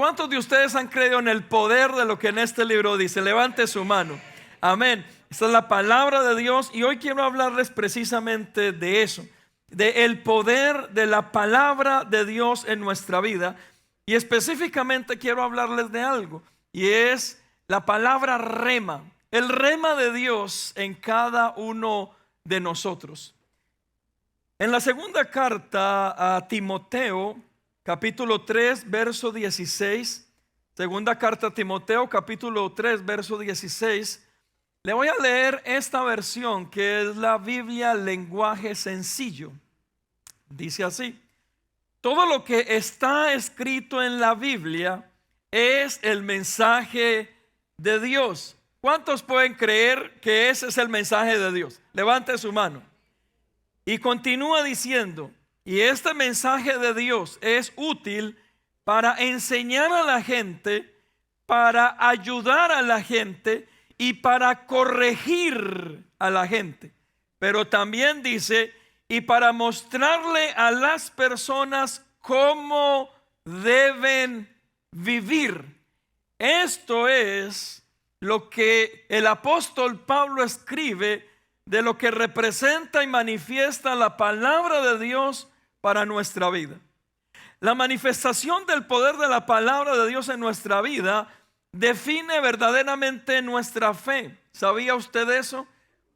¿Cuántos de ustedes han creído en el poder de lo que en este libro dice? Levante su mano. Amén. Esta es la palabra de Dios y hoy quiero hablarles precisamente de eso, de el poder de la palabra de Dios en nuestra vida. Y específicamente quiero hablarles de algo, y es la palabra rema, el rema de Dios en cada uno de nosotros. En la segunda carta a Timoteo, capítulo 3, verso 16, segunda carta a Timoteo, capítulo 3, verso 16, le voy a leer esta versión que es la Biblia lenguaje sencillo. Dice así: todo lo que está escrito en la Biblia es el mensaje de Dios. ¿Cuántos pueden creer que ese es el mensaje de Dios? Levante su mano. Y continúa diciendo: y este mensaje de Dios es útil para enseñar a la gente, para ayudar a la gente y para corregir a la gente. Pero también dice: y para mostrarle a las personas cómo deben vivir. Esto es lo que el apóstol Pablo escribe de lo que representa y manifiesta la palabra de Dios para nuestra vida. La manifestación del poder de la palabra de Dios en nuestra vida define verdaderamente nuestra fe. ¿Sabía usted eso?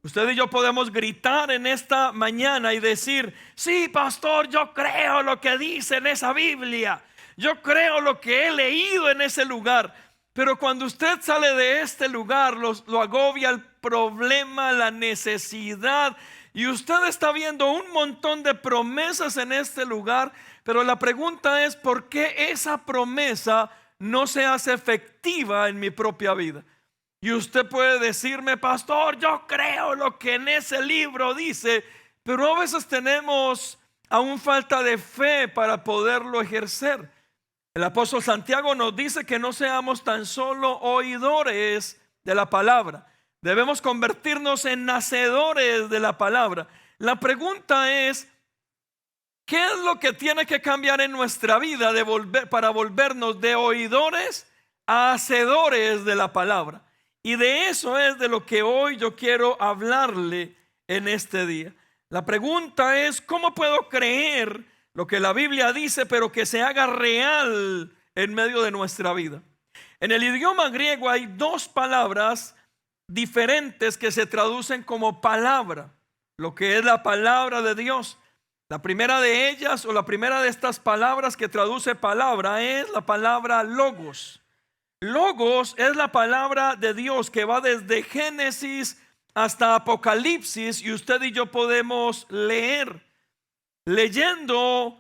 Usted y yo podemos gritar en esta mañana y decir: sí, pastor, yo creo lo que dice en esa Biblia, yo creo lo que he leído en ese lugar. Pero cuando usted sale de este lugar, lo agobia el problema, la necesidad, y usted está viendo un montón de promesas en este lugar, pero la pregunta es: ¿por qué esa promesa no se hace efectiva en mi propia vida? Y usted puede decirme: pastor, yo creo lo que en ese libro dice, pero a veces tenemos aún falta de fe para poderlo ejercer. El apóstol Santiago nos dice que no seamos tan solo oidores de la palabra, debemos convertirnos en hacedores de la palabra. La pregunta es: ¿qué es lo que tiene que cambiar en nuestra vida para volvernos de oidores a hacedores de la palabra? Y de eso es de lo que hoy yo quiero hablarle en este día. La pregunta es: ¿cómo puedo creer lo que la Biblia dice, pero que se haga real en medio de nuestra vida? En el idioma griego hay dos palabras diferentes que se traducen como palabra, lo que es la palabra de Dios. La primera de ellas, o la primera de estas palabras que traduce palabra, es la palabra logos. Logos es la palabra de Dios que va desde Génesis hasta Apocalipsis, y usted y yo podemos leer. Leyendo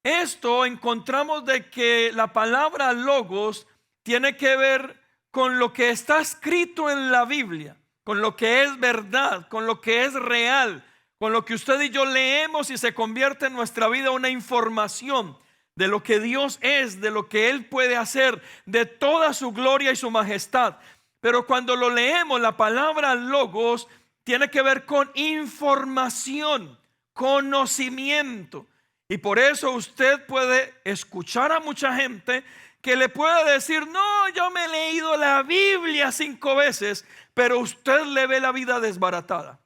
esto encontramos de que la palabra logos tiene que ver con lo que está escrito en la Biblia, con lo que es verdad, con lo que es real, con lo que usted y yo leemos y se convierte en nuestra vida una información de lo que Dios es, de lo que Él puede hacer, de toda su gloria y su majestad. Pero cuando lo leemos, la palabra logos tiene que ver con información, conocimiento. Y por eso usted puede escuchar a mucha gente que le puede decir: no, yo me he leído la Biblia 5 veces, pero usted le ve la vida desbaratada.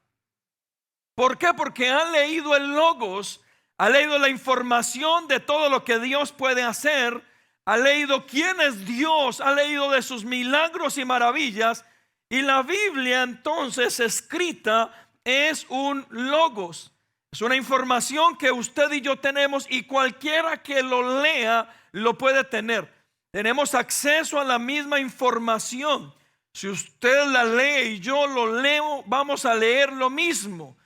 ¿Por qué? Porque ha leído el logos, ha leído la información de todo lo que Dios puede hacer, ha leído quién es Dios, ha leído de sus milagros y maravillas. Y la Biblia entonces escrita es un logos, es una información que usted y yo tenemos, y cualquiera que lo lea lo puede tener. Tenemos acceso a la misma información. Si usted la lee y yo lo leo, vamos a leer lo mismo.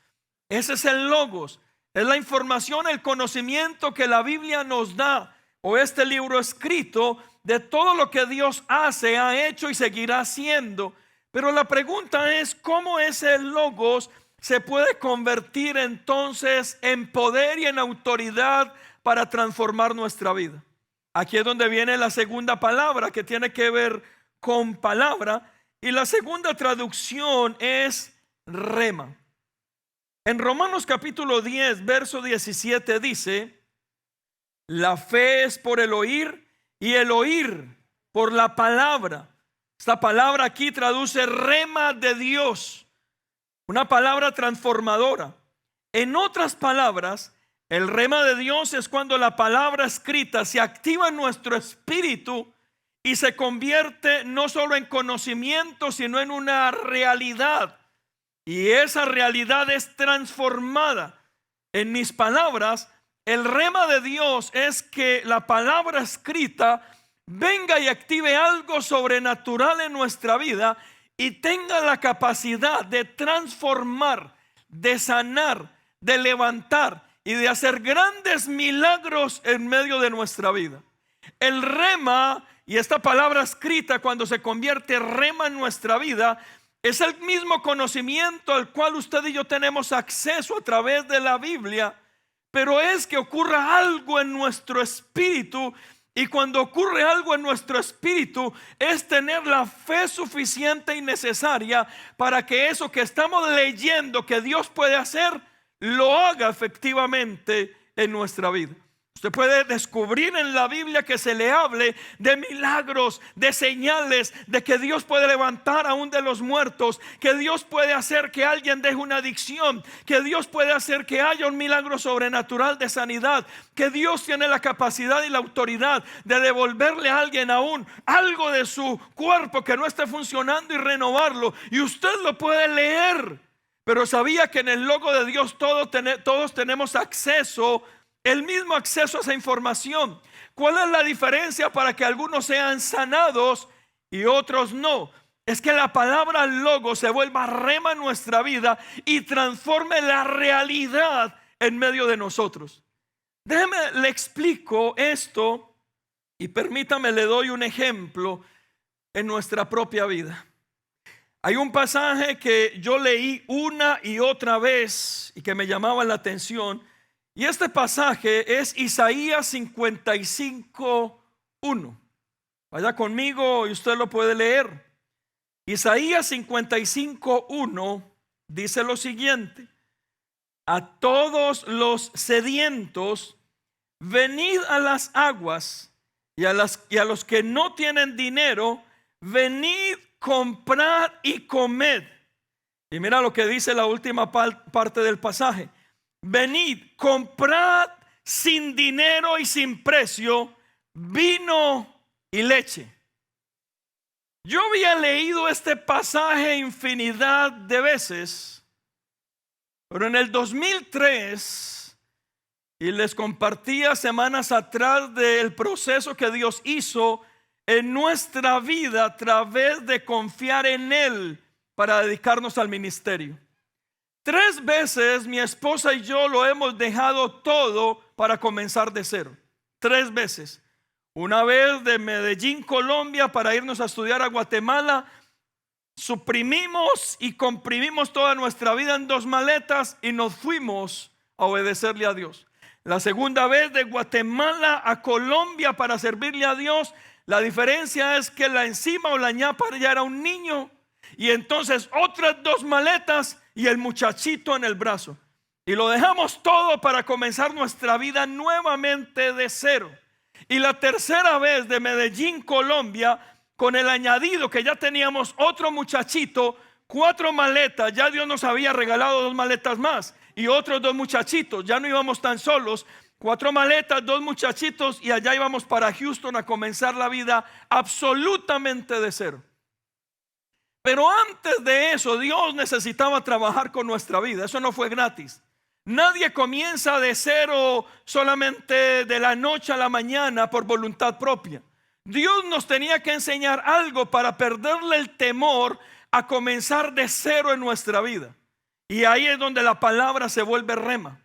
Ese es el logos. Es la información, el conocimiento que la Biblia nos da, o este libro escrito, de todo lo que Dios hace, ha hecho y seguirá haciendo. Pero la pregunta es: ¿cómo ese logos se puede convertir entonces en poder y en autoridad para transformar nuestra vida? Aquí es donde viene la segunda palabra, que tiene que ver con palabra, y la segunda traducción es rema. En Romanos capítulo 10, verso 17 dice: la fe es por el oír, y el oír por la palabra. Esta palabra aquí traduce rema de Dios, una palabra transformadora. En otras palabras, el rema de Dios es cuando la palabra escrita se activa en nuestro espíritu y se convierte no solo en conocimiento, sino en una realidad. Y esa realidad es transformada. En mis palabras, el rema de Dios es que la palabra escrita venga y active algo sobrenatural en nuestra vida y tenga la capacidad de transformar, de sanar, de levantar y de hacer grandes milagros en medio de nuestra vida. El rema, y esta palabra escrita, cuando se convierte rema en nuestra vida, es el mismo conocimiento al cual usted y yo tenemos acceso a través de la Biblia, pero es que ocurra algo en nuestro espíritu. Y cuando ocurre algo en nuestro espíritu, es tener la fe suficiente y necesaria para que eso que estamos leyendo que Dios puede hacer, lo haga efectivamente en nuestra vida. Usted puede descubrir en la Biblia que se le hable de milagros, de señales, de que Dios puede levantar aún de los muertos, que Dios puede hacer que alguien deje una adicción, que Dios puede hacer que haya un milagro sobrenatural de sanidad, que Dios tiene la capacidad y la autoridad de devolverle a alguien aún algo de su cuerpo que no esté funcionando y renovarlo. Y usted lo puede leer. Pero sabía que en el logo de Dios todos tenemos acceso, el mismo acceso a esa información. ¿Cuál es la diferencia para que algunos sean sanados y otros no? Es que la palabra logo se vuelva rema en nuestra vida y transforme la realidad en medio de nosotros. Déjeme, le explico esto y permítame, le doy un ejemplo en nuestra propia vida. Hay un pasaje que yo leí una y otra vez y que me llamaba la atención. Y este pasaje es Isaías 55:1. Vaya conmigo y usted lo puede leer. Isaías 55:1 dice lo siguiente: a todos los sedientos, venid a las aguas, y a los que no tienen dinero, venid, comprad y comed. Y mira lo que dice la última parte del pasaje: venid, comprad sin dinero y sin precio vino y leche. Yo había leído este pasaje infinidad de veces, pero en el 2003, y les compartía semanas atrás del proceso que Dios hizo en nuestra vida a través de confiar en Él para dedicarnos al ministerio. 3 veces mi esposa y yo lo hemos dejado todo para comenzar de cero. 3 veces. Una vez de Medellín, Colombia, para irnos a estudiar a Guatemala. Suprimimos y comprimimos toda nuestra vida en 2 maletas y nos fuimos a obedecerle a Dios. La segunda vez de Guatemala a Colombia para servirle a Dios. La diferencia es que la encima o la ñapa ya era un niño. Y entonces otras 2 maletas y el muchachito en el brazo. Y lo dejamos todo para comenzar nuestra vida nuevamente de cero. Y la tercera vez de Medellín, Colombia, con el añadido que ya teníamos otro muchachito, 4 maletas. Ya Dios nos había regalado 2 maletas más y otros 2 muchachitos. Ya no íbamos tan solos. 4 maletas, 2 muchachitos, y allá íbamos para Houston a comenzar la vida absolutamente de cero. Pero antes de eso, Dios necesitaba trabajar con nuestra vida. Eso no fue gratis. Nadie comienza de cero solamente de la noche a la mañana por voluntad propia. Dios nos tenía que enseñar algo para perderle el temor a comenzar de cero en nuestra vida. Y ahí es donde la palabra se vuelve rema.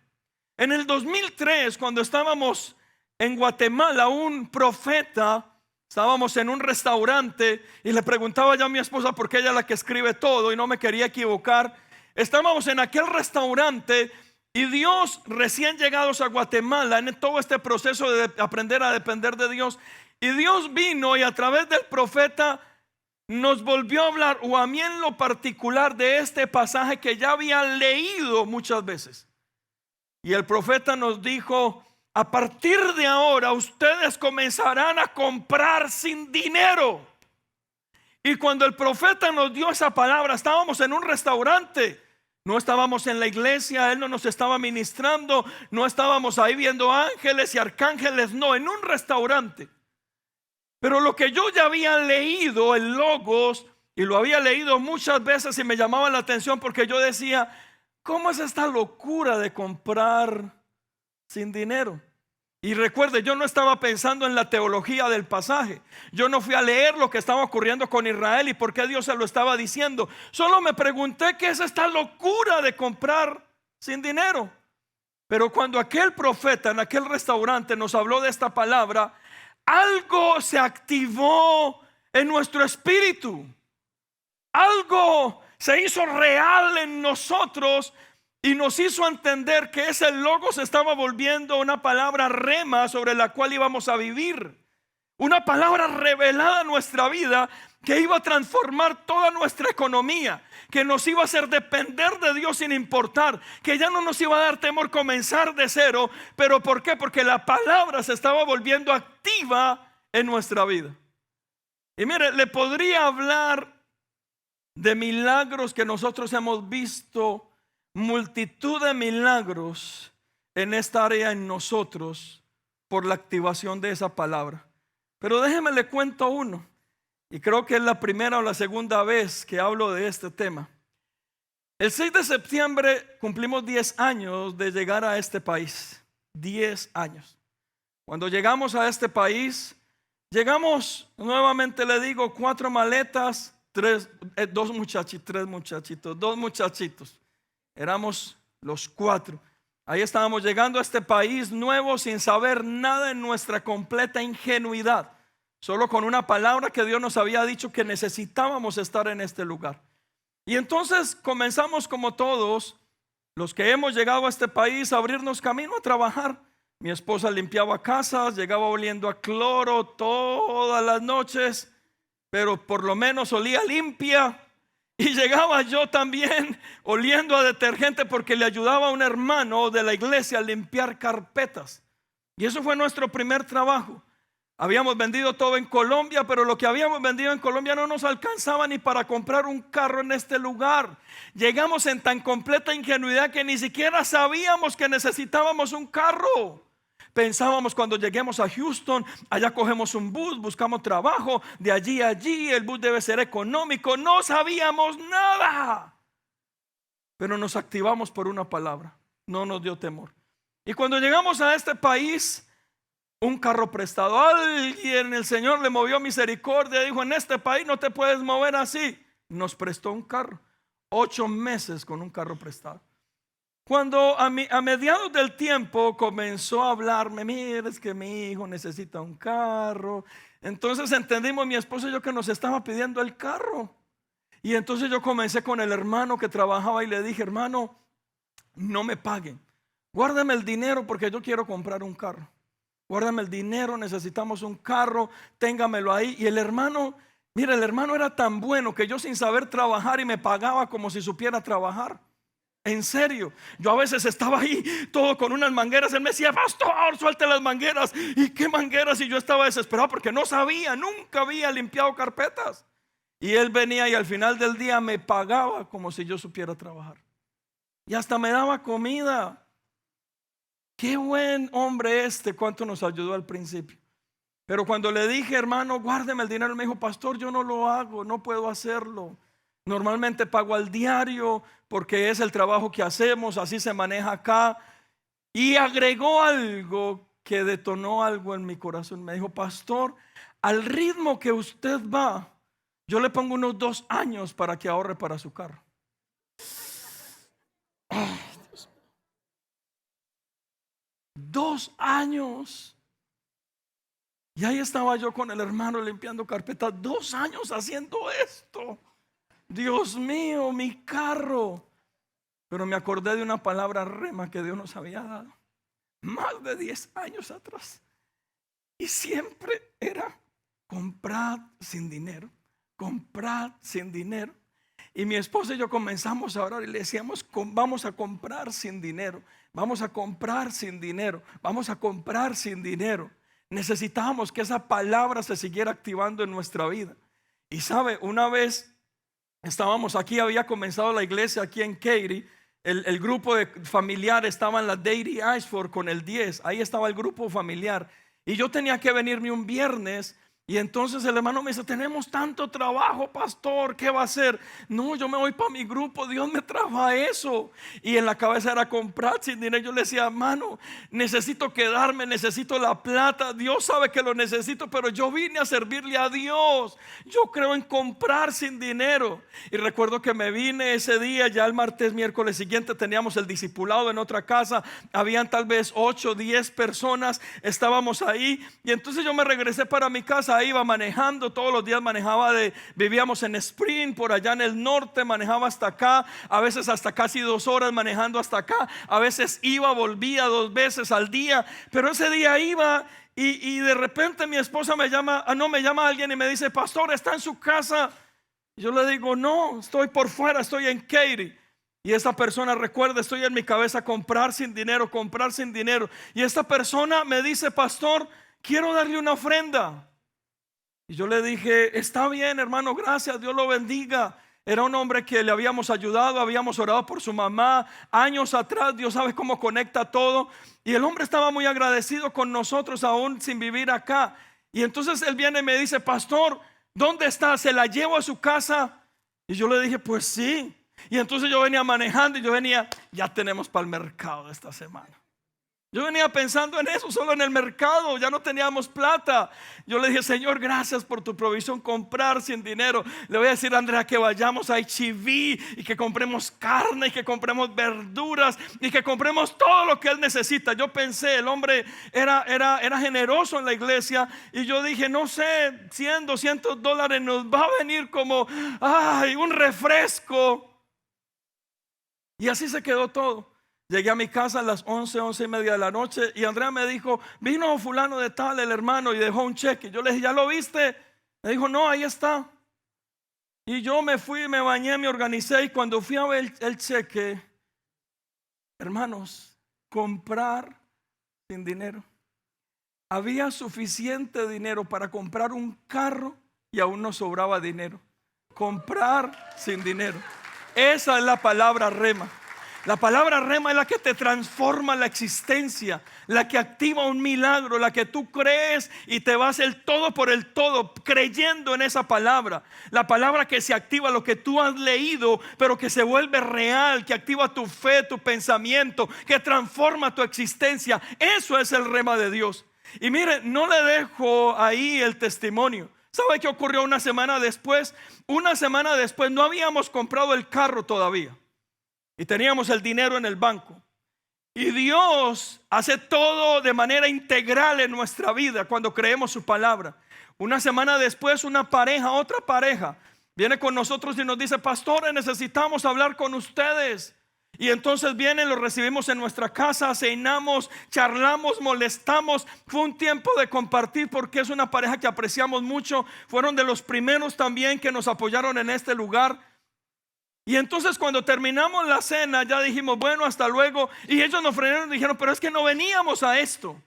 En el 2003, cuando estábamos en Guatemala, un profeta, estábamos en un restaurante y le preguntaba yo a mi esposa, porque ella es la que escribe todo y no me quería equivocar. Estábamos en aquel restaurante y Dios, recién llegados a Guatemala, en todo este proceso de aprender a depender de Dios, y Dios vino y a través del profeta nos volvió a hablar, o a mí en lo particular, de este pasaje que ya había leído muchas veces. Y el profeta nos dijo: a partir de ahora ustedes comenzarán a comprar sin dinero. Y cuando el profeta nos dio esa palabra, estábamos en un restaurante. No estábamos en la iglesia, Él no nos estaba ministrando, no estábamos ahí viendo ángeles y arcángeles, no, en un restaurante. Pero lo que yo ya había leído, el Logos, y lo había leído muchas veces y me llamaba la atención porque yo decía, ¿cómo es esta locura de comprar sin dinero? Y recuerde, yo no estaba pensando en la teología del pasaje. Yo no fui a leer lo que estaba ocurriendo con Israel y por qué Dios se lo estaba diciendo. Solo me pregunté qué es esta locura de comprar sin dinero. Pero cuando aquel profeta en aquel restaurante nos habló de esta palabra, algo se activó en nuestro espíritu. Algo se hizo real en nosotros y nos hizo entender que ese logo se estaba volviendo una palabra rema sobre la cual íbamos a vivir. Una palabra revelada en nuestra vida que iba a transformar toda nuestra economía, que nos iba a hacer depender de Dios sin importar, que ya no nos iba a dar temor comenzar de cero. ¿Pero por qué? Porque la palabra se estaba volviendo activa en nuestra vida. Y mire, le podría hablar de milagros que nosotros hemos visto, multitud de milagros en esta área en nosotros por la activación de esa palabra. Pero déjeme le cuento uno, y creo que es la primera o la segunda vez que hablo de este tema. El 6 de septiembre cumplimos 10 años de llegar a este país. 10 años. Cuando llegamos a este país, llegamos, nuevamente le digo, 4 maletas, 3 muchachitos, 2 muchachitos. Éramos los 4. Ahí estábamos llegando a este país nuevo sin saber nada, en nuestra completa ingenuidad, solo con una palabra que Dios nos había dicho que necesitábamos estar en este lugar. Y entonces comenzamos, como todos los que hemos llegado a este país, a abrirnos camino a trabajar. Mi esposa limpiaba casas, llegaba oliendo a cloro todas las noches, pero por lo menos olía limpia. Y llegaba yo también oliendo a detergente porque le ayudaba a un hermano de la iglesia a limpiar carpetas. Y eso fue nuestro primer trabajo. Habíamos vendido todo en Colombia, pero lo que habíamos vendido en Colombia no nos alcanzaba ni para comprar un carro en este lugar. Llegamos en tan completa ingenuidad que ni siquiera sabíamos que necesitábamos un carro. Pensábamos, cuando lleguemos a Houston, allá cogemos un bus, buscamos trabajo, de allí a allí, el bus debe ser económico. No sabíamos nada, pero nos activamos por una palabra. No nos dio temor. Y cuando llegamos a este país, un carro prestado, alguien, el Señor le movió misericordia, dijo: en este país no te puedes mover así. Nos prestó un carro, 8 meses con un carro prestado. Cuando a mediados del tiempo comenzó a hablarme: mire, es que mi hijo necesita un carro. Entonces entendimos, mi esposo y yo, que nos estaba pidiendo el carro. Y entonces yo comencé con el hermano que trabajaba y le dije: hermano, no me paguen, guárdame el dinero porque yo quiero comprar un carro. Guárdame el dinero, necesitamos un carro, téngamelo ahí. Y el hermano, mira, el hermano era tan bueno que yo, sin saber trabajar, y me pagaba como si supiera trabajar. En serio, yo a veces estaba ahí todo con unas mangueras. Él me decía: pastor, suelte las mangueras. ¿Y qué mangueras? Y yo estaba desesperado porque no sabía, nunca había limpiado carpetas. Y él venía y al final del día me pagaba como si yo supiera trabajar. Y hasta me daba comida. Qué buen hombre este, cuánto nos ayudó al principio. Pero cuando le dije: hermano, guárdeme el dinero, me dijo: pastor, yo no lo hago, no puedo hacerlo. Normalmente pago al diario porque es el trabajo que hacemos, así se maneja acá. Y agregó algo que detonó algo en mi corazón. Me dijo: pastor, al ritmo que usted va, yo le pongo unos 2 años para que ahorre para su carro. 2 años. Y ahí estaba yo con el hermano limpiando carpetas. 2 años haciendo esto. Dios mío, mi carro. Pero me acordé de una palabra rema que Dios nos había dado más de 10 años atrás. Y siempre era: comprad sin dinero, comprad sin dinero. Y mi esposa y yo comenzamos a orar y le decíamos, vamos a comprar sin dinero, vamos a comprar sin dinero, vamos a comprar sin dinero. Necesitábamos que esa palabra se siguiera activando en nuestra vida. Y sabe, una vez estábamos aquí, había comenzado la iglesia aquí en Katy. El grupo de familiar estaba en la Dairy Ashford con el 10. Ahí estaba el grupo familiar. Y yo tenía que venirme un viernes. Y entonces el hermano me dice, tenemos tanto trabajo, pastor, ¿qué va a hacer? No, yo me voy para mi grupo, Dios me trajo a eso. Y en la cabeza era comprar sin dinero. Yo le decía, hermano, necesito quedarme, necesito la plata. Dios sabe que lo necesito, pero yo vine a servirle a Dios. Yo creo en comprar sin dinero. Y recuerdo que me vine ese día, ya el martes, miércoles siguiente teníamos el discipulado en otra casa. Habían tal vez 8, 10 personas, estábamos ahí. Y entonces yo me regresé para mi casa. Iba manejando, todos los días vivíamos en Spring, por allá en el norte, manejaba hasta acá, a veces hasta casi 2 horas manejando hasta acá, a veces volvía 2 veces al día, pero ese día iba y de repente mi esposa me llama alguien y me dice, pastor, ¿está en su casa? Yo le digo, no, estoy por fuera, estoy en Katy. Y esta persona, recuerda, estoy en mi cabeza, comprar sin dinero. Y esta persona me dice, pastor, quiero darle una ofrenda. Y yo le dije, está bien, hermano, gracias, Dios lo bendiga. Era un hombre que le habíamos ayudado, habíamos orado por su mamá años atrás. Dios sabe cómo conecta todo. Y el hombre estaba muy agradecido con nosotros aún sin vivir acá. Y entonces él viene y me dice, pastor, ¿dónde está? ¿Se la llevo a su casa? Y yo le dije, pues sí. Y entonces yo venía manejando y ya tenemos para el mercado de esta semana. Yo venía pensando en eso, solo en el mercado, ya no teníamos plata. Yo le dije, Señor, gracias por tu provisión, comprar sin dinero. Le voy a decir a Andrea que vayamos a H-E-B y que compremos carne y que compremos verduras y que compremos todo lo que él necesita. Yo pensé, el hombre era generoso en la iglesia y yo dije, no sé, $100, $200 nos va a venir como un refresco. Y así se quedó todo. Llegué a mi casa a las 11, 11:30 de la noche y Andrea me dijo, vino fulano de tal, el hermano, y dejó un cheque. Yo le dije, ¿ya lo viste? Me dijo, no, ahí está. Y yo me fui, me bañé, me organicé y cuando fui a ver el cheque, hermanos, comprar sin dinero. Había suficiente dinero para comprar un carro y aún nos sobraba dinero. Comprar sin dinero. Esa es la palabra rema. La palabra rema es la que te transforma la existencia, la que activa un milagro, la que tú crees y te vas el todo por el todo, creyendo en esa palabra. La palabra que se activa lo que tú has leído, pero que se vuelve real, que activa tu fe, tu pensamiento, que transforma tu existencia. Eso es el rema de Dios. Y mire, no le dejo ahí el testimonio. ¿Sabe qué ocurrió una semana después? Una semana después no habíamos comprado el carro todavía. Y teníamos el dinero en el banco. Y Dios hace todo de manera integral en nuestra vida cuando creemos su palabra. Una semana después otra pareja viene con nosotros y nos dice, pastores, necesitamos hablar con ustedes. Y entonces vienen, los recibimos en nuestra casa, cenamos, charlamos, molestamos. Fue un tiempo de compartir porque es una pareja que apreciamos mucho. Fueron de los primeros también que nos apoyaron en este lugar. Y entonces cuando terminamos la cena ya dijimos, bueno, hasta luego. Y ellos nos frenaron y dijeron, pero es que no veníamos a esto.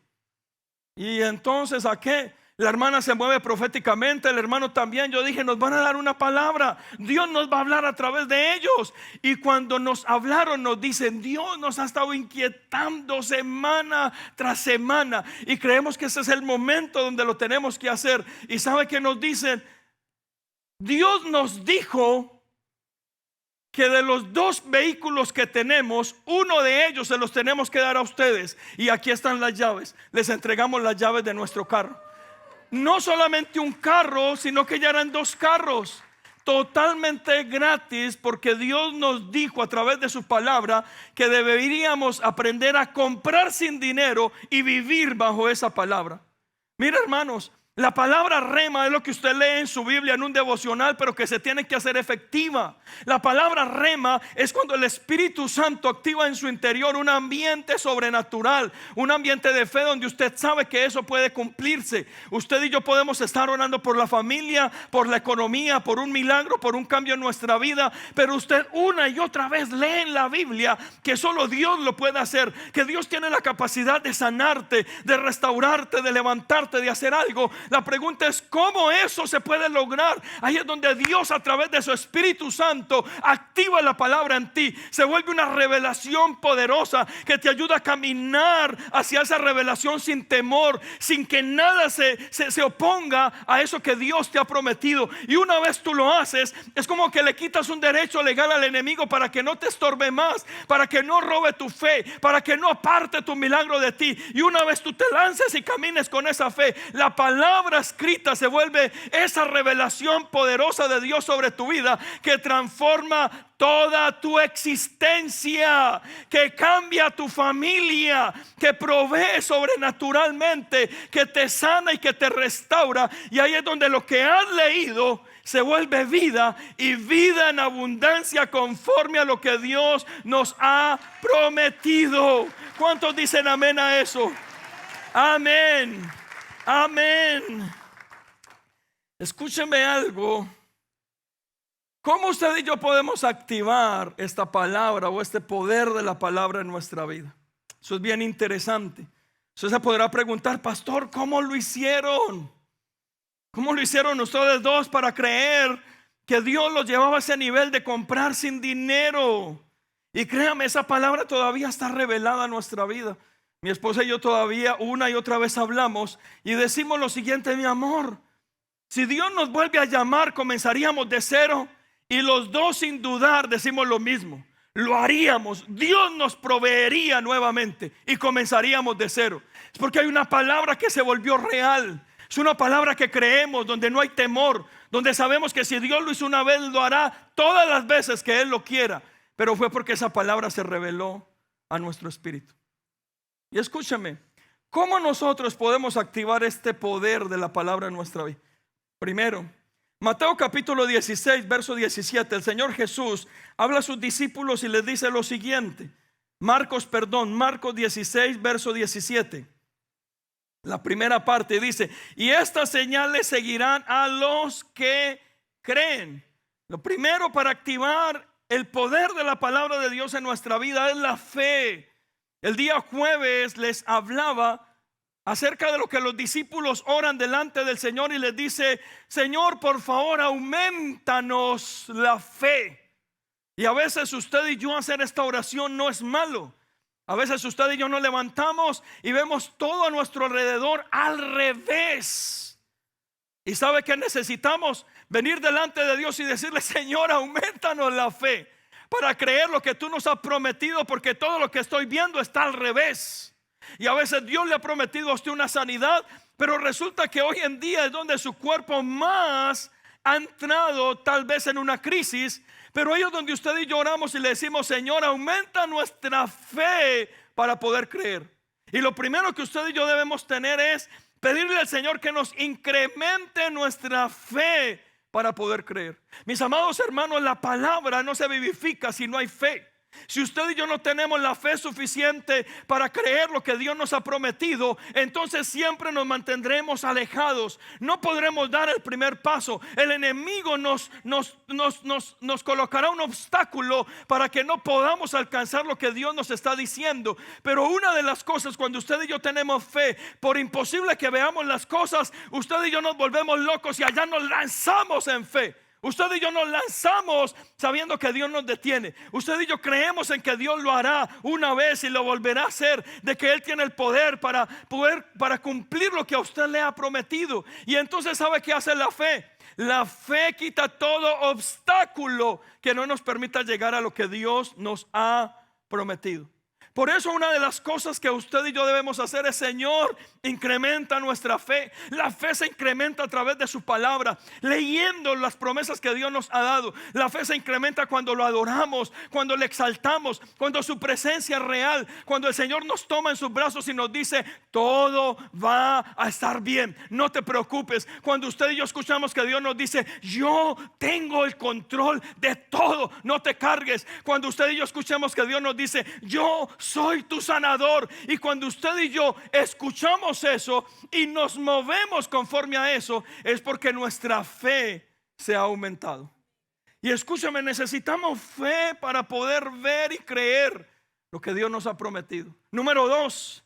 Y entonces, ¿a qué? La hermana se mueve proféticamente, el hermano también. Yo dije, nos van a dar una palabra, Dios nos va a hablar a través de ellos. Y cuando nos hablaron nos dicen, Dios nos ha estado inquietando semana tras semana y creemos que ese es el momento donde lo tenemos que hacer. Y ¿sabe qué nos dicen? Dios nos dijo que de los 2 vehículos que tenemos, uno de ellos se los tenemos que dar a ustedes. Y aquí están las llaves. Les entregamos las llaves de nuestro carro. No solamente un carro, sino que ya eran 2 carros. Totalmente gratis, porque Dios nos dijo a través de su palabra que deberíamos aprender a comprar sin dinero y vivir bajo esa palabra. Mira, hermanos, La palabra rema es lo que usted lee en su Biblia en un devocional, pero que se tiene que hacer efectiva. La palabra rema es cuando el Espíritu Santo activa en su interior un ambiente sobrenatural, un ambiente de fe donde usted sabe que eso puede cumplirse. Usted y yo podemos estar orando por la familia, por la economía, por un milagro, por un cambio en nuestra vida, pero usted una y otra vez lee en la Biblia que solo Dios lo puede hacer, que Dios tiene la capacidad de sanarte, de restaurarte, de levantarte, de hacer algo. La pregunta es ¿cómo eso se puede lograr? Ahí es donde Dios, a través de su Espíritu Santo, activa la palabra en ti. Se vuelve una revelación poderosa que te ayuda a caminar hacia esa revelación sin temor, sin que nada se oponga a eso que Dios te ha prometido. Y una vez tú lo haces, es como que le quitas un derecho legal al enemigo para que no te estorbe más, para que no robe tu fe, para que no aparte tu milagro de ti. Y una vez tú te lances y camines con esa fe, la palabra escrita se vuelve esa revelación poderosa de Dios sobre tu vida, que transforma toda tu existencia, que cambia tu familia, que provee sobrenaturalmente, que te sana y que te restaura. Y ahí es donde lo que has leído se vuelve vida, y vida en abundancia, conforme a lo que Dios nos ha prometido. ¿Cuántos dicen amén a eso? Amén. Amén. Escúcheme algo. ¿Cómo usted y yo podemos activar esta palabra o este poder de la palabra en nuestra vida? Eso es bien interesante. Usted se podrá preguntar, pastor, ¿cómo lo hicieron? ¿Cómo lo hicieron ustedes dos para creer que Dios los llevaba a ese nivel de comprar sin dinero? Y créame, esa palabra todavía está revelada en nuestra vida. Mi esposa y yo todavía una y otra vez hablamos y decimos lo siguiente: mi amor, si Dios nos vuelve a llamar, comenzaríamos de cero. Y los dos sin dudar decimos lo mismo: lo haríamos. Dios nos proveería nuevamente y comenzaríamos de cero. Es porque hay una palabra que se volvió real. Es una palabra que creemos, donde no hay temor, donde sabemos que si Dios lo hizo una vez, lo hará todas las veces que Él lo quiera. Pero fue porque esa palabra se reveló a nuestro espíritu. Y escúchame, ¿cómo nosotros podemos activar este poder de la palabra en nuestra vida? Primero, Mateo capítulo 16, verso 17. El Señor Jesús habla a sus discípulos y les dice lo siguiente. Marcos 16, verso 17. La primera parte dice: y estas señales seguirán a los que creen. Lo primero para activar el poder de la palabra de Dios en nuestra vida es la fe. El día jueves les hablaba acerca de lo que los discípulos oran delante del Señor y les dice: Señor, por favor, aumentanos la fe. Y a veces usted y yo hacer esta oración no es malo. A veces usted y yo nos levantamos y vemos todo a nuestro alrededor al revés. Y sabe que necesitamos venir delante de Dios y decirle: Señor, aumentanos la fe para creer lo que tú nos has prometido, porque todo lo que estoy viendo está al revés. Y a veces Dios le ha prometido a usted una sanidad, pero resulta que hoy en día es donde su cuerpo más ha entrado tal vez en una crisis. Pero ahí es donde usted y yo oramos y le decimos: Señor, aumenta nuestra fe para poder creer. Y lo primero que usted y yo debemos tener es pedirle al Señor que nos incremente nuestra fe para poder creer. Mis amados hermanos, la palabra no se vivifica si no hay fe. Si usted y yo no tenemos la fe suficiente para creer lo que Dios nos ha prometido, entonces siempre nos mantendremos alejados. No podremos dar el primer paso. El enemigo nos colocará un obstáculo para que no podamos alcanzar lo que Dios nos está diciendo. Pero una de las cosas, cuando usted y yo tenemos fe, por imposible que veamos las cosas, usted y yo nos volvemos locos y allá nos lanzamos en fe. Usted y yo nos lanzamos sabiendo que Dios nos detiene. Usted y yo creemos en que Dios lo hará una vez y lo volverá a hacer, de que Él tiene el poder para cumplir lo que a usted le ha prometido. Y entonces, ¿sabe qué hace la fe? La fe quita todo obstáculo que no nos permita llegar a lo que Dios nos ha prometido. Por eso una de las cosas que usted y yo debemos hacer es: Señor, incrementa nuestra fe. La fe se incrementa a través de su palabra, leyendo las promesas que Dios nos ha dado. La fe se incrementa cuando lo adoramos, cuando le exaltamos, cuando su presencia es real, cuando el Señor nos toma en sus brazos y nos dice: todo va a estar bien, no te preocupes. Cuando usted y yo escuchamos que Dios nos dice: yo tengo el control de todo, no te cargues. Cuando usted y yo escuchamos que Dios nos dice: yo soy tu sanador. Y cuando usted y yo escuchamos eso y nos movemos conforme a eso, es porque nuestra fe se ha aumentado. Y escúchame, necesitamos fe para poder ver y creer lo que Dios nos ha prometido. Número 2,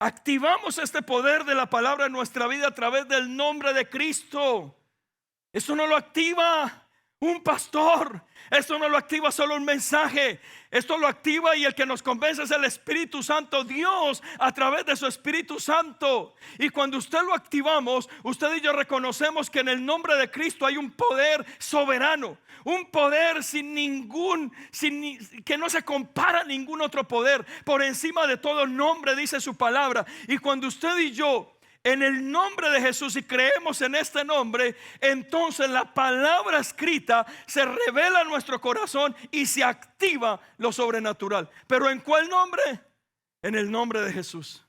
activamos este poder de la palabra en nuestra vida a través del nombre de Cristo. Eso no lo activa un pastor, esto no lo activa solo un mensaje, esto lo activa, y el que nos convence es el Espíritu Santo, Dios a través de su Espíritu Santo. Y cuando usted lo activamos, usted y yo reconocemos que en el nombre de Cristo hay un poder soberano, un poder que no se compara a ningún otro poder, por encima de todo nombre, dice su palabra. Y cuando usted y yo, en el nombre de Jesús, y creemos en este nombre, entonces la palabra escrita se revela en nuestro corazón y se activa lo sobrenatural. ¿Pero en cuál nombre? En el nombre de Jesús.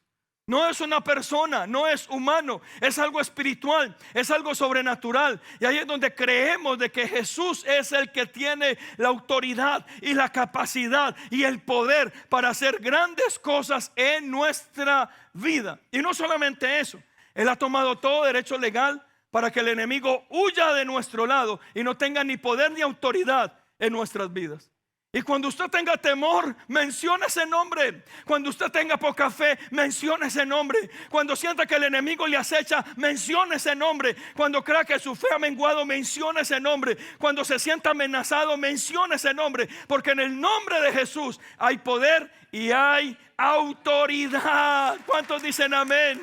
No es una persona, no es humano, es algo espiritual, es algo sobrenatural. Y ahí es donde creemos de que Jesús es el que tiene la autoridad y la capacidad y el poder para hacer grandes cosas en nuestra vida. Y no solamente eso, Él ha tomado todo derecho legal para que el enemigo huya de nuestro lado y no tenga ni poder ni autoridad en nuestras vidas. Y cuando usted tenga temor, mencione ese nombre. Cuando usted tenga poca fe, mencione ese nombre. Cuando sienta que el enemigo le acecha, mencione ese nombre. Cuando crea que su fe ha menguado, mencione ese nombre. Cuando se sienta amenazado, mencione ese nombre. Porque en el nombre de Jesús hay poder y hay autoridad. ¿Cuántos dicen amén?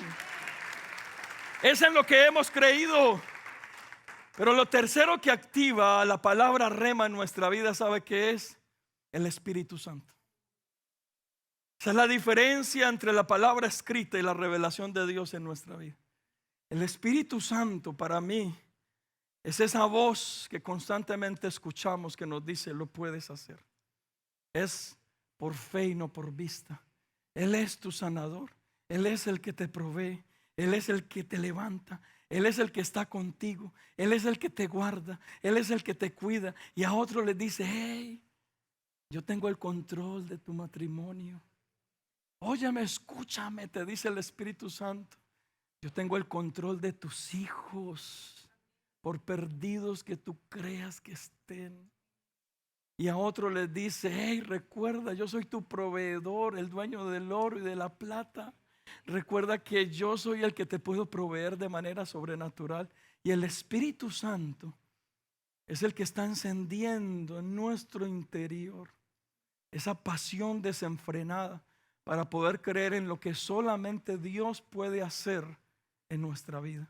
Es en lo que hemos creído. Pero lo tercero que activa la palabra rema en nuestra vida, ¿sabe qué es? El Espíritu Santo. Esa es la diferencia entre la palabra escrita y la revelación de Dios en nuestra vida. El Espíritu Santo para mí es esa voz que constantemente escuchamos que nos dice: lo puedes hacer. Es por fe y no por vista. Él es tu sanador. Él es el que te provee. Él es el que te levanta. Él es el que está contigo. Él es el que te guarda. Él es el que te cuida. Y a otro le dice: hey, yo tengo el control de tu matrimonio. Óyeme, escúchame, te dice el Espíritu Santo. Yo tengo el control de tus hijos, por perdidos que tú creas que estén. Y a otro le dice: hey, recuerda, yo soy tu proveedor, el dueño del oro y de la plata. Recuerda que yo soy el que te puedo proveer de manera sobrenatural. Y el Espíritu Santo es el que está encendiendo en nuestro interior esa pasión desenfrenada para poder creer en lo que solamente Dios puede hacer en nuestra vida.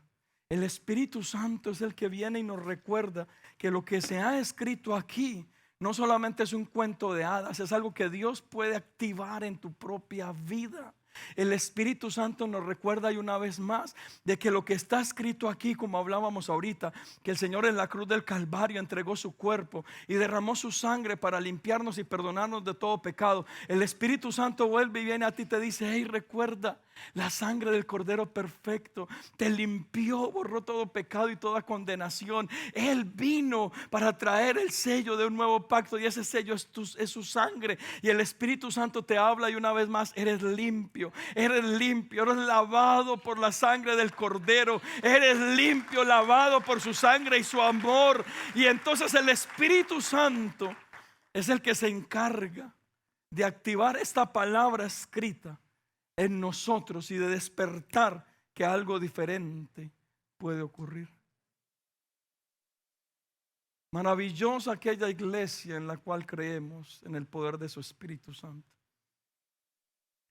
El Espíritu Santo es el que viene y nos recuerda que lo que se ha escrito aquí no solamente es un cuento de hadas, es algo que Dios puede activar en tu propia vida. El Espíritu Santo nos recuerda, y una vez más, de que lo que está escrito aquí, como hablábamos ahorita, que el Señor en la cruz del Calvario entregó su cuerpo y derramó su sangre para limpiarnos y perdonarnos de todo pecado. El Espíritu Santo vuelve y viene a ti y te dice: hey, recuerda, la sangre del Cordero perfecto te limpió, borró todo pecado y toda condenación. Él vino para traer el sello de un nuevo pacto, y ese sello es su sangre. Y el Espíritu Santo te habla, y una vez más: eres limpio, eres lavado por la sangre del Cordero, eres limpio, lavado por su sangre y su amor. Y entonces el Espíritu Santo es el que se encarga de activar esta palabra escrita en nosotros y de despertar que algo diferente puede ocurrir. Maravillosa aquella iglesia en la cual creemos en el poder de su Espíritu Santo,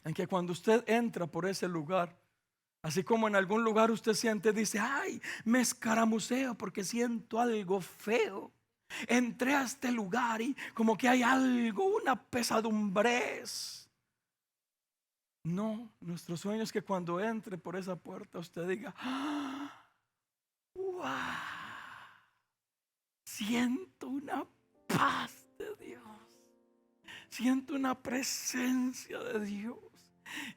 en que cuando usted entra por ese lugar, así como en algún lugar usted siente, dice: ay, me escaramuceo porque siento algo feo. Entré a este lugar y como que hay algo, una pesadumbrez. No, nuestro sueño es que cuando entre por esa puerta usted diga: ¡wow! Siento una paz de Dios. Siento una presencia de Dios.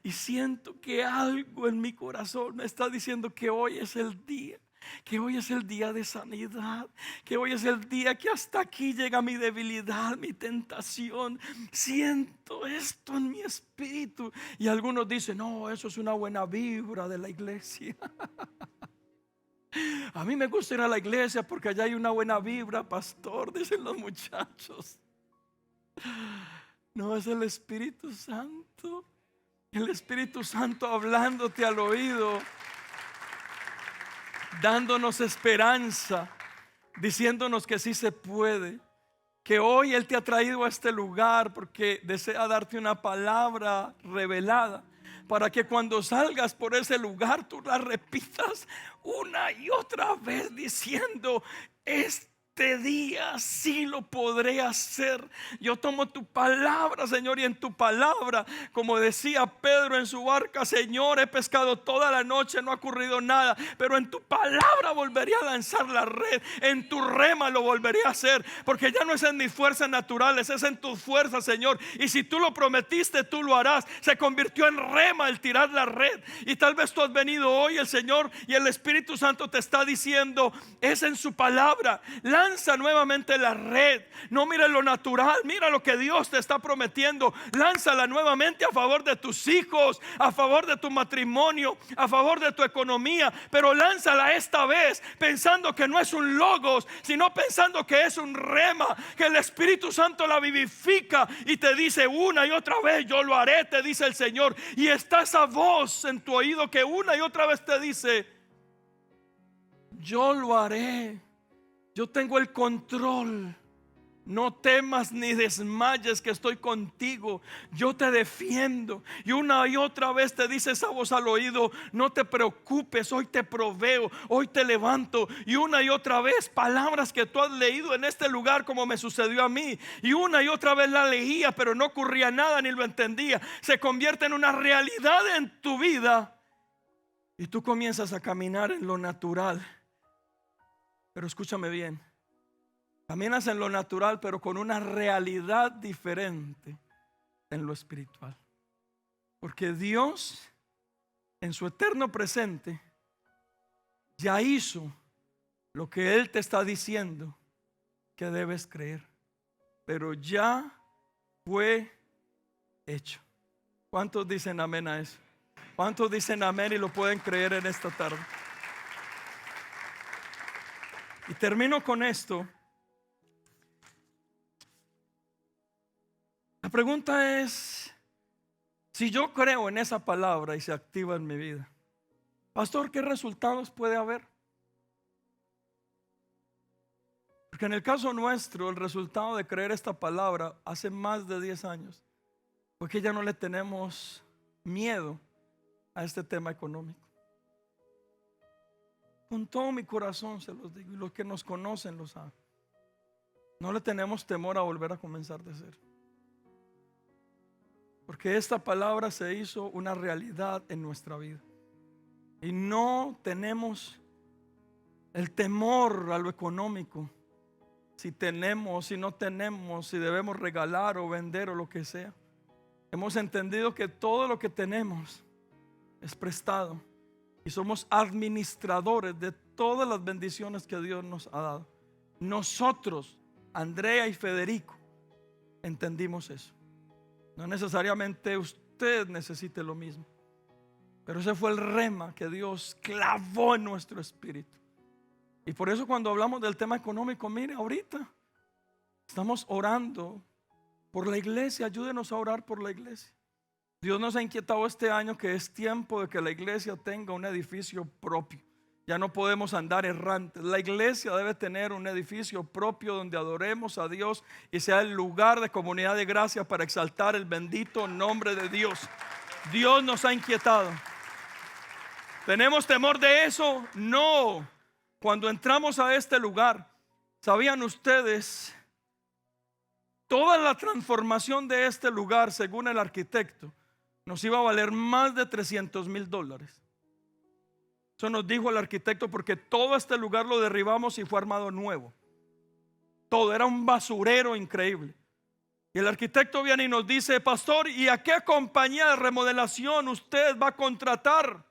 Y siento que algo en mi corazón me está diciendo que hoy es el día. Que hoy es el día de sanidad. Que hoy es el día que hasta aquí llega mi debilidad, mi tentación. Siento esto en mi espíritu. Y algunos dicen: no, eso es una buena vibra de la iglesia. A mí me gusta ir a la iglesia porque allá hay una buena vibra, pastor, dicen los muchachos. No, es el Espíritu Santo. El Espíritu Santo hablándote al oído, dándonos esperanza, diciéndonos que sí se puede. Que hoy Él te ha traído a este lugar porque desea darte una palabra revelada, para que cuando salgas por ese lugar tú la repitas una y otra vez diciendo: este día sí lo podré hacer. Yo tomo tu palabra, Señor, y en tu palabra, como decía Pedro en su barca: Señor, he pescado toda la noche, no ha ocurrido nada, pero en tu palabra volveré a lanzar la red. En tu rema lo volveré a hacer, porque ya no es en mis fuerzas naturales, es en tus fuerzas, Señor. Y si tú lo prometiste, tú lo harás. Se convirtió en rema el tirar la red. Y tal vez tú has venido hoy, el Señor y el Espíritu Santo te está diciendo: es en su palabra. Lanza nuevamente la red. No mires lo natural, mira lo que Dios te está prometiendo. Lánzala nuevamente a favor de tus hijos, a favor de tu matrimonio, a favor de tu economía. Pero lánzala esta vez pensando que no es un logos, sino pensando que es un rema, que el Espíritu Santo la vivifica y te dice una y otra vez: yo lo haré, te dice el Señor. Y está esa voz en tu oído que una y otra vez te dice: yo lo haré. Yo tengo el control. No temas ni desmayes, que estoy contigo. Yo te defiendo. Y una y otra vez te dice esa voz al oído: no te preocupes, hoy te proveo, hoy te levanto. Y una y otra vez palabras que tú has leído en este lugar, como me sucedió a mí. Y una y otra vez la leía, pero no ocurría nada ni lo entendía. Se convierte en una realidad en tu vida y tú comienzas a caminar en lo natural. Pero escúchame bien, caminas en lo natural, pero con una realidad diferente en lo espiritual. Porque Dios, en su eterno presente, ya hizo lo que Él te está diciendo que debes creer. Pero ya fue hecho. ¿Cuántos dicen amén a eso? ¿Cuántos dicen amén y lo pueden creer en esta tarde? Y termino con esto. La pregunta es: si yo creo en esa palabra y se activa en mi vida, pastor, ¿qué resultados puede haber? Porque en el caso nuestro, el resultado de creer esta palabra hace más de 10 años, porque ya no le tenemos miedo a este tema económico. Con todo mi corazón se los digo, y los que nos conocen lo saben. No le tenemos temor a volver a comenzar de cero, porque esta palabra se hizo una realidad en nuestra vida. Y no tenemos el temor a lo económico. Si tenemos, si no tenemos, si debemos regalar o vender o lo que sea. Hemos entendido que todo lo que tenemos es prestado y somos administradores de todas las bendiciones que Dios nos ha dado. Nosotros, Andrea y Federico, entendimos eso. No necesariamente usted necesite lo mismo, pero ese fue el rema que Dios clavó en nuestro espíritu. Y por eso cuando hablamos del tema económico, mire, ahorita estamos orando por la iglesia. Ayúdenos a orar por la iglesia. Dios nos ha inquietado este año que es tiempo de que la iglesia tenga un edificio propio. Ya no podemos andar errantes. La iglesia debe tener un edificio propio donde adoremos a Dios y sea el lugar de comunidad de gracia para exaltar el bendito nombre de Dios. Dios nos ha inquietado. ¿Tenemos temor de eso? No. Cuando entramos a este lugar, ¿sabían ustedes? Toda la transformación de este lugar, según el arquitecto, nos iba a valer más de $300,000. Eso nos dijo el arquitecto, porque todo este lugar lo derribamos y fue armado nuevo. Todo era un basurero increíble. Y el arquitecto viene y nos dice: pastor, ¿y a qué compañía de remodelación usted va a contratar?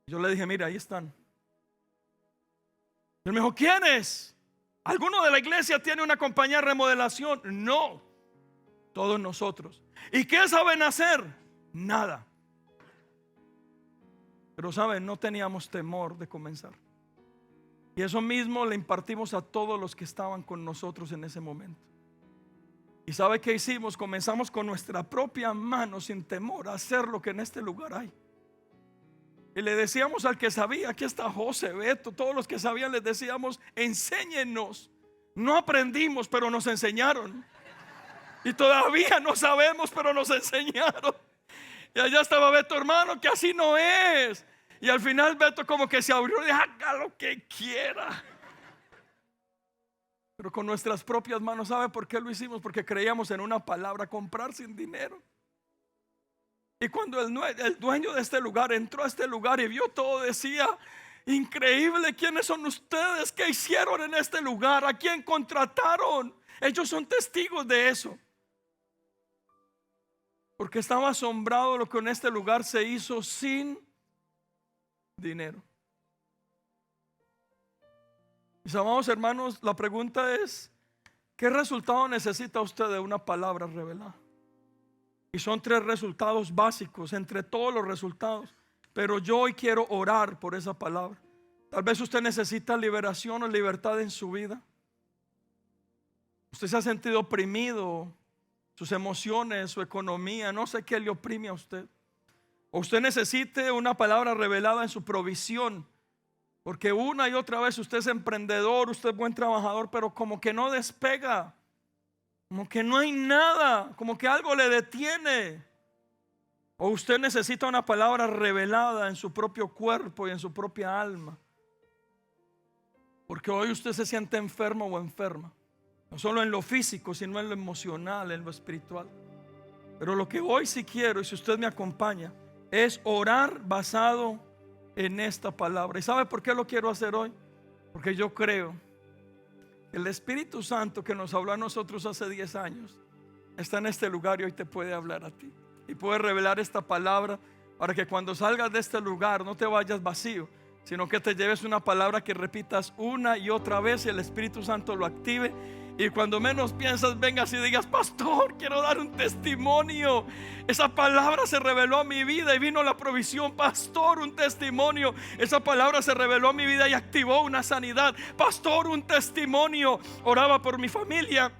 Yo le dije: mira, ahí están. Él me dijo: ¿quién es? ¿Alguno de la iglesia tiene una compañía de remodelación? No, todos nosotros. ¿Y qué saben hacer? Nada. Pero saben, no teníamos temor de comenzar. Y eso mismo le impartimos a todos los que estaban con nosotros en ese momento. ¿Y sabe qué hicimos? Comenzamos con nuestra propia mano, sin temor, a hacer lo que en este lugar hay. Y le decíamos al que sabía: aquí está José, Beto, todos los que sabían, les decíamos: enséñenos. No aprendimos, pero nos enseñaron. Y todavía no sabemos, pero nos enseñaron. Y allá estaba Beto: hermano, que así no es. Y al final Beto como que se abrió y dijo: haga lo que quiera. Pero con nuestras propias manos. ¿Sabe por qué lo hicimos? Porque creíamos en una palabra: comprar sin dinero. Y cuando el dueño de este lugar entró a este lugar y vio todo, decía: increíble, ¿quiénes son ustedes? ¿Qué hicieron en este lugar? ¿A quién contrataron? Ellos son testigos de eso. Porque estaba asombrado de lo que en este lugar se hizo sin dinero. Mis amados hermanos, la pregunta es: ¿qué resultado necesita usted de una palabra revelada? Y son 3 resultados básicos entre todos los resultados. Pero yo hoy quiero orar por esa palabra. Tal vez usted necesita liberación o libertad en su vida. Usted se ha sentido oprimido, sus emociones, su economía, no sé qué le oprime a usted. O usted necesite una palabra revelada en su provisión, porque una y otra vez usted es emprendedor, usted es buen trabajador, pero como que no despega, como que no hay nada, como que algo le detiene. O usted necesita una palabra revelada en su propio cuerpo y en su propia alma, porque hoy usted se siente enfermo o enferma, no solo en lo físico, sino en lo emocional, en lo espiritual. Pero lo que hoy sí quiero, y si usted me acompaña, es orar basado en esta palabra. ¿Y sabe por qué lo quiero hacer hoy? Porque yo creo que el Espíritu Santo que nos habló a nosotros hace 10 años está en este lugar y hoy te puede hablar a ti. Y puede revelar esta palabra para que cuando salgas de este lugar no te vayas vacío, sino que te lleves una palabra que repitas una y otra vez y el Espíritu Santo lo active. Y cuando menos piensas, vengas y digas: pastor, quiero dar un testimonio. Esa palabra se reveló a mi vida y vino la provisión. Pastor, un testimonio. Esa palabra se reveló a mi vida y activó una sanidad. Pastor, un testimonio. Oraba por mi familia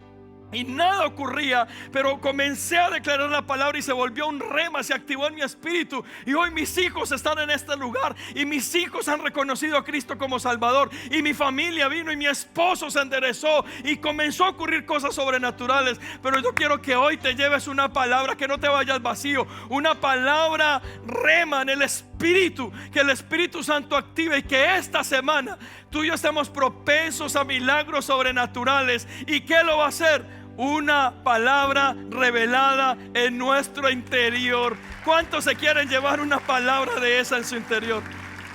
y nada ocurría, pero comencé a declarar la palabra y se volvió un rema, se activó en mi espíritu. Y hoy mis hijos están en este lugar y mis hijos han reconocido a Cristo como Salvador. Y mi familia vino y mi esposo se enderezó y comenzó a ocurrir cosas sobrenaturales. Pero yo quiero que hoy te lleves una palabra, que no te vayas vacío, una palabra rema en el espíritu, que el Espíritu Santo active y que esta semana tú y yo estemos propensos a milagros sobrenaturales. ¿Y qué lo va a hacer? Una palabra revelada en nuestro interior. ¿Cuántos se quieren llevar una palabra de esa en su interior?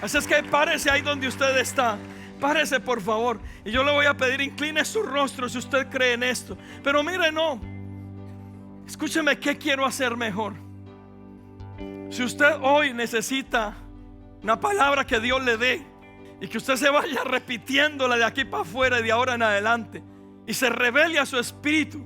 Así es que párese ahí donde usted está. Párese, por favor. Y yo le voy a pedir: incline su rostro si usted cree en esto. Pero mire, no, escúcheme, ¿qué quiero hacer mejor? Si usted hoy necesita una palabra que Dios le dé y que usted se vaya repitiéndola de aquí para afuera y de ahora en adelante, y se revele a su espíritu,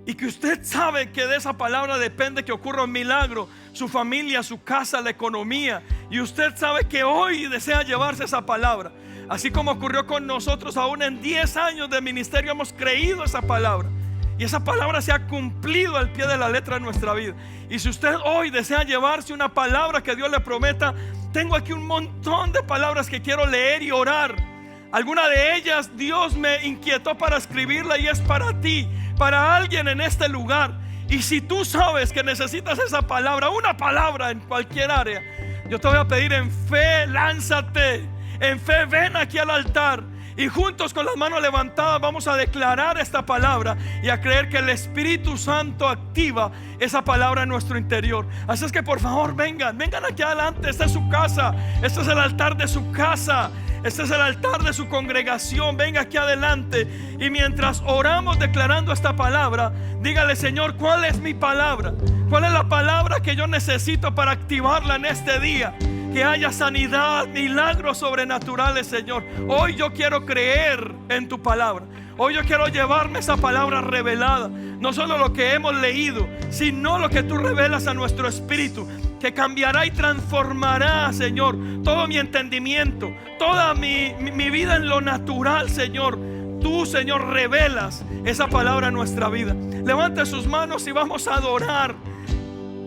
y que usted sabe que de esa palabra depende que ocurra un milagro, su familia, su casa, la economía, y usted sabe que hoy desea llevarse esa palabra, así como ocurrió con nosotros. Aún en 10 años de ministerio hemos creído esa palabra, y esa palabra se ha cumplido al pie de la letra en nuestra vida. Y si usted hoy desea llevarse una palabra que Dios le prometa, tengo aquí un montón de palabras que quiero leer y orar. Alguna de ellas Dios me inquietó para escribirla y es para ti, para alguien en este lugar. Y si tú sabes que necesitas esa palabra, una palabra en cualquier área, yo te voy a pedir: en fe, lánzate. En fe, ven aquí al altar Y juntos con las manos levantadas vamos a declarar esta palabra y a creer que el Espíritu Santo activa esa palabra en nuestro interior. Así es que por favor vengan aquí adelante. Esta es su casa, este es el altar de su casa, este es el altar de su congregación. Venga aquí adelante y mientras oramos declarando esta palabra, dígale: Señor, ¿cuál es mi palabra? ¿Cuál es la palabra que yo necesito para activarla en este día? Que haya sanidad, milagros sobrenaturales, Señor. Hoy yo quiero creer en tu palabra. Hoy yo quiero llevarme esa palabra revelada. No solo lo que hemos leído, sino lo que tú revelas a nuestro espíritu, que cambiará y transformará, Señor, todo mi entendimiento, toda mi vida en lo natural, Señor. Tú, Señor, revelas esa palabra en nuestra vida. Levante sus manos y vamos a adorar.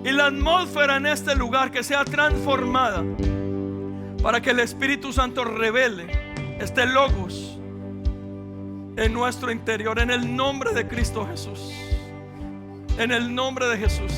Y la atmósfera en este lugar que sea transformada para que el Espíritu Santo revele este logos en nuestro interior, en el nombre de Cristo Jesús. En el nombre de Jesús.